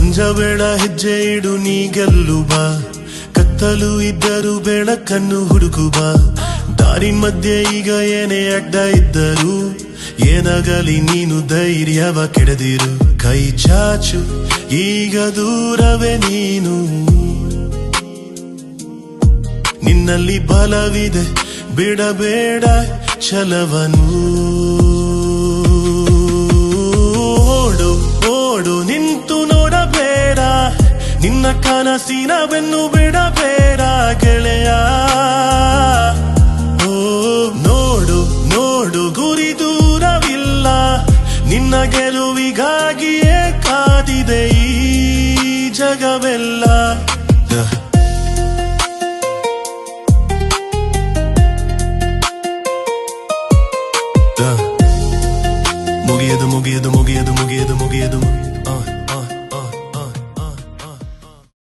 ಅಂಜಬೇಡ ಹೆಜ್ಜೆ ಇಡು ನೀ ಗೆಲ್ಲು ಬಾ, ಕತ್ತಲು ಇದ್ದರೂ ಬೆಳಕನ್ನು ಹುಡುಕು ಬಾ. ದಾರಿ ಮಧ್ಯೆ ಈಗ ಏನೇ ಅಡ್ಡ ಇದ್ದರೂ ಏನಾಗಲಿ ನೀನು ಧೈರ್ಯವ ಕೆಡದಿರು. ಕೈ ಚಾಚು ಈಗ ದೂರವೇ ನೀನು, ನಿನ್ನಲ್ಲಿ ಬಲವಿದೆ ಬಿಡಬೇಡ ಛಲವನು. ಓಡು ಓಡು ನಿಂತು ನೋಡಬೇಡ, ನಿನ್ನ ಕನಸಿನ ಬೆನ್ನು ಬಿಡಬೇಡ ಗೆಳೆಯ. ಓ ನೋಡು ನೋಡು ಗುರಿ ದೂರವಿಲ್ಲ, ನಿನ್ನ ಗೆಲುವಿಗಾಗಿಯೇ ಕಾದಿದೆ ಈ ಜಗವೆಲ್ಲ. ಮುಗಿಯದು ಮುಗಿಯದು ಮುಗಿಯದು ಮುಗಿಯದು ಮುಗಿಯದು